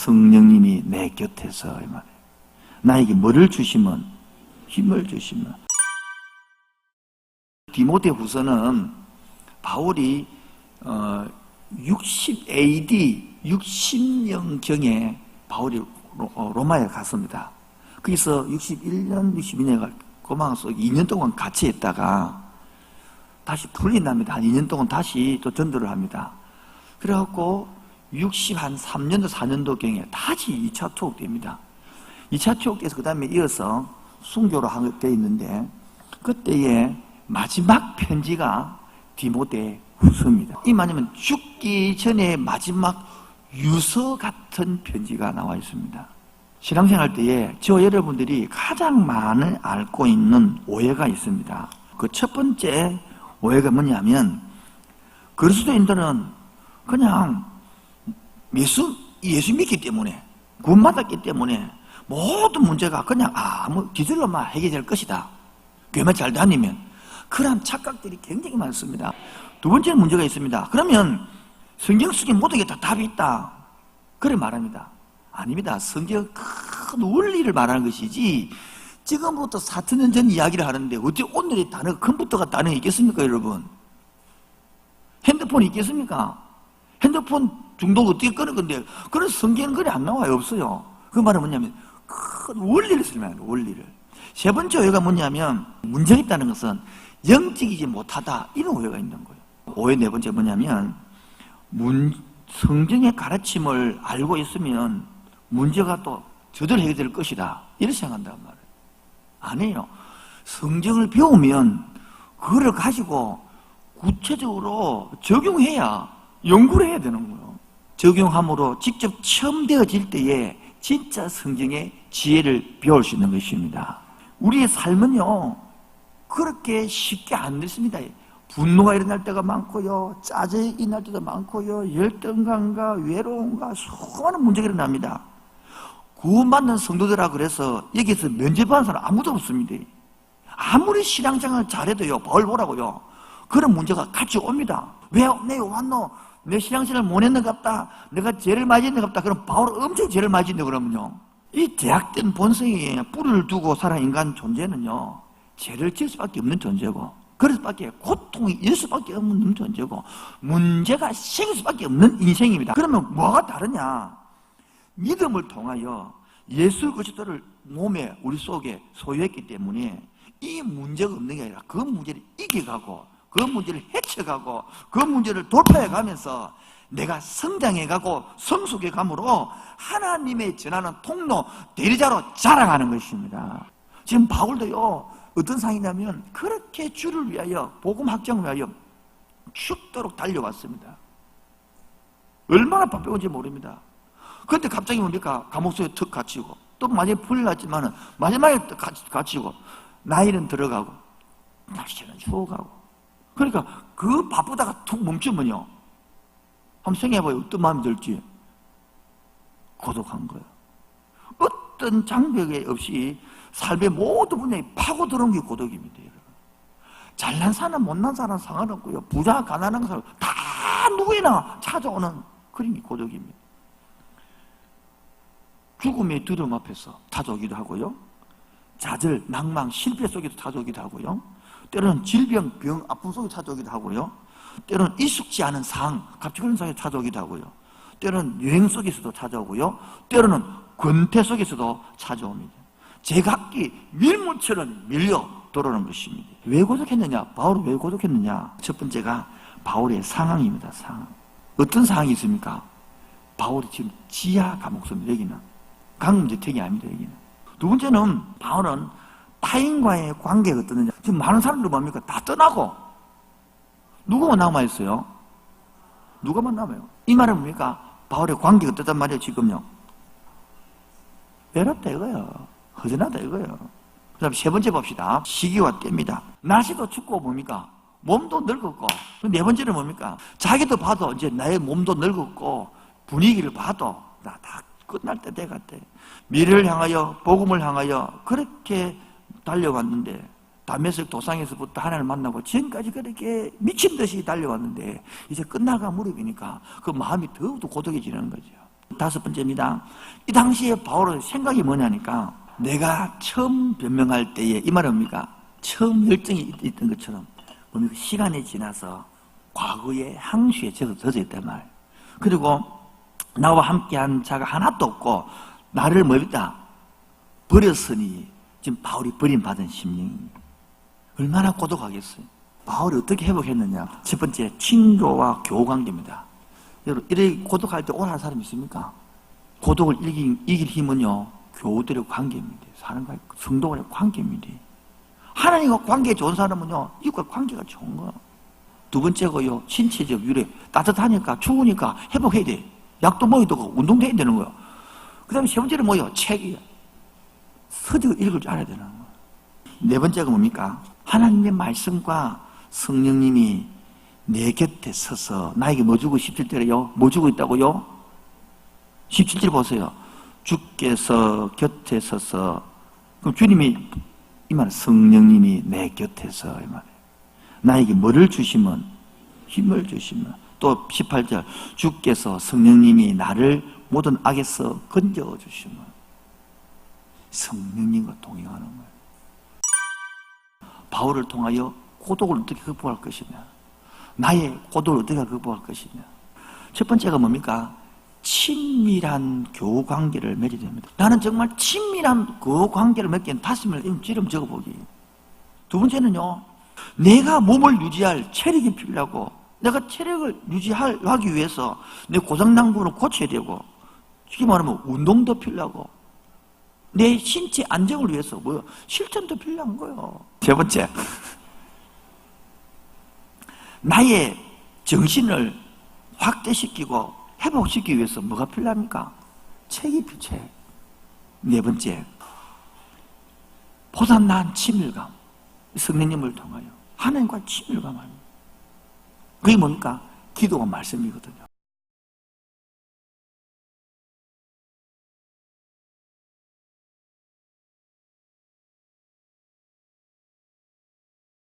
성령님이 내 곁에서 이 말이에요. 나에게 뭐를 주시면? 힘을 주시면. 디모데후서는 바울이 60 AD 60년경에 바울이 로마에 갔습니다. 거기서 61년, 62년에 고망에서 2년 동안 같이 있다가 다시 풀린답니다. 한 2년 동안 다시 또 전도를 합니다. 그래갖고 63년도 4년도경에 다시 2차 투옥됩니다. 2차 투옥돼서 그 다음에 이어서 순교로 되어 있는데 그때의 마지막 편지가 디모데후서입니다. 이 말이면 죽기 전에 마지막 유서 같은 편지가 나와 있습니다. 신앙생활 때에 저 여러분들이 가장 많이 앓고 있는 오해가 있습니다. 그 첫 번째 오해가 뭐냐면 그리스도인들은 그냥 예수 믿기 때문에 구원받았기 때문에 모든 문제가 그냥 아무 기술로만 해결될 것이다. 교회만 잘 다니면. 그런 착각들이 굉장히 많습니다. 두 번째 문제가 있습니다. 그러면 성경 속에 모든 게 다 답이 있다. 그래 말합니다. 아닙니다. 성경은 큰 원리를 말하는 것이지 지금부터 4,000년 전 이야기를 하는데 어떻게 오늘의 단어가 컴퓨터가 단어가 있겠습니까 여러분? 핸드폰이 있겠습니까? 핸드폰 중독 어떻게 끊을 건데 그런 성경은 그래 안 나와요. 없어요. 그 말은 뭐냐면 큰 원리를 설명하는 거예요. 원리를. 세 번째 오해가 뭐냐면 문제가 있다는 것은 영적이지 못하다 이런 오해가 있는 거예요. 오해 네 번째 뭐냐면 성경의 가르침을 알고 있으면 문제가 또 저절로 해결될 것이다 이렇게 생각한단 말이에요. 아니에요. 성경을 배우면 그거를 가지고 구체적으로 적용해야 연구를 해야 되는 거예요. 적용함으로 직접 체험되어질 때에 진짜 성경의 지혜를 배울 수 있는 것입니다. 우리의 삶은요 그렇게 쉽게 안 됐습니다. 분노가 일어날 때가 많고요, 짜증이 일어날 때도 많고요, 열등감과 외로움과 수많은 문제가 일어납니다. 구원받는 성도들아 그래서 여기서 면제받는 사람 아무도 없습니다. 아무리 신앙생활을 잘해도요, 바울 보라고요, 그런 문제가 같이 옵니다. 왜 내 왔노? 내 신앙생활을 못 했는갑다, 내가 죄를 많이 했는갑다. 그럼 바울은 엄청 죄를 많이 했는데 그러면요, 이 대학된 본성에 뿌리를 두고 살아 인간 존재는요 죄를 지을 수밖에 없는 존재고 그럴 수밖에 고통이 있을 수밖에 없는 존재고 문제가 생길 수밖에 없는 인생입니다. 그러면 뭐가 다르냐? 믿음을 통하여 예수 그리스도를 몸에 우리 속에 소유했기 때문에 이 문제가 없는 게 아니라 그 문제를 이겨가고 그 문제를 헤쳐가고 그 문제를 돌파해가면서 내가 성장해가고 성숙해감으로 하나님의 전하는 통로 대리자로 자라가는 것입니다. 지금 바울도요 어떤 상이냐면 그렇게 주를 위하여 복음 확장을 위하여 죽도록 달려왔습니다. 얼마나 바쁘는지 모릅니다. 그런데 갑자기 뭡니까? 감옥 속에 턱 갇히고 또 마지막에 풀려났지만 마지막에 또 갇히고 나이는 들어가고 날씨는 추워가고 그러니까 그 바쁘다가 툭 멈추면요 한번 생각해봐요. 어떤 마음이 들지? 고독한 거예요. 어떤 장벽이 없이 삶의 모든 분야에 파고 들어온 게 고독입니다. 잘난 사람 못난 사람 상관없고요, 부자 가난한 사람 다 누구나 찾아오는 그런 게 고독입니다. 죽음의 두려움 앞에서 찾아오기도 하고요, 좌절, 낭망, 실패 속에서 찾아오기도 하고요, 때로는 질병, 병, 아픔 속에 찾아오기도 하고요, 때로는 익숙지 않은 상황, 갑자기 그런 상황에 찾아오기도 하고요, 때로는 유행 속에서도 찾아오고요, 때로는 권태 속에서도 찾아옵니다. 제각기 밀물처럼 밀려 들어오는 것입니다. 왜 고독했느냐? 바울이 왜 고독했느냐? 첫 번째가 바울의 상황입니다. 상황. 어떤 상황이 있습니까? 바울이 지금 지하 감옥소입니다. 여기는 강금제택이 아닙니다. 여기는. 두 번째는 바울은 타인과의 관계가 어떠느냐? 지금 많은 사람들 뭡니까? 다 떠나고 누구만 남아있어요? 누가만 남아요? 이 말은 뭡니까? 바울의 관계가 어떠단 말이에요? 지금요 외롭다 이거예요. 허전하다 이거예요. 그 다음에 세 번째 봅시다. 시기와 때입니다. 날씨도 춥고 뭡니까? 몸도 늙었고. 네 번째는 뭡니까? 자기도 봐도 이제 나의 몸도 늙었고 분위기를 봐도 나 다 끝날 때 돼갔대. 미래를 향하여 복음을 향하여 그렇게 달려왔는데 다메섹 도상에서부터 하나님을 만나고 지금까지 그렇게 미친 듯이 달려왔는데 이제 끝나가 무렵이니까 그 마음이 더욱더 고독해지는 거죠. 다섯 번째입니다. 이 당시에 바울의 생각이 뭐냐니까, 내가 처음 변명할 때에 이 말은 뭡니까? 처음 열정이 있던 것처럼 뭡니까? 시간이 지나서 과거의 항수에 젖어 있단 말. 그리고 나와 함께한 자가 하나도 없고 나를 뭐였다? 버렸으니 지금 바울이 버림받은 심령이 얼마나 고독하겠어요. 바울이 어떻게 회복했느냐? 첫 번째, 친교와 교우 관계입니다. 여러분, 이렇게 고독할 때 오라는 사람이 있습니까? 고독을 이길 힘은요, 교우들의 관계입니다. 사람과의 성도간의 관계입니다. 하나님과 관계 좋은 사람은요, 이웃과 관계가 좋은 거예요. 두 번째가요, 신체적 유래. 따뜻하니까, 추우니까 회복해야 돼. 약도 먹어야 되고, 운동도 해야 되는 거예요. 그 다음에 세 번째는 뭐예요? 책이에요. 서적을 읽을 줄 알아야 되는 거예요. 네 번째가 뭡니까? 하나님의 말씀과 성령님이 내 곁에 서서 나에게 뭐 주고 17절에요? 뭐 주고 있다고요? 17절 보세요. 주께서 곁에 서서, 그럼 주님이 이 말, 성령님이 내 곁에서 이 말이에요. 나에게 뭐를 주시면? 힘을 주시면. 또 18절, 주께서 성령님이 나를 모든 악에서 건져 주시면. 성령님과 동행하는 거예요. 바울을 통하여 고독을 어떻게 극복할 것이냐, 나의 고독을 어떻게 극복할 것이냐. 첫 번째가 뭡니까? 친밀한 교우 관계를 맺어야 됩니다. 나는 정말 친밀한 교우 관계를 맺기엔 다시을 이름 적어보기. 두 번째는요, 내가 몸을 유지할 체력이 필요하고, 내가 체력을 유지하기 위해서 내 고장난 부분을 고쳐야 되고, 쉽게 말하면 운동도 필요하고, 내 신체 안정을 위해서 실천도 필요한 거예요. 세 번째, 나의 정신을 확대시키고 회복시키기 위해서 뭐가 필요합니까? 책이 필요해. 네 번째, 보다 나은 친밀감. 성령님을 통하여 하나님과 친밀감 합니다. 그게 뭡니까? 기도가 말씀이거든요.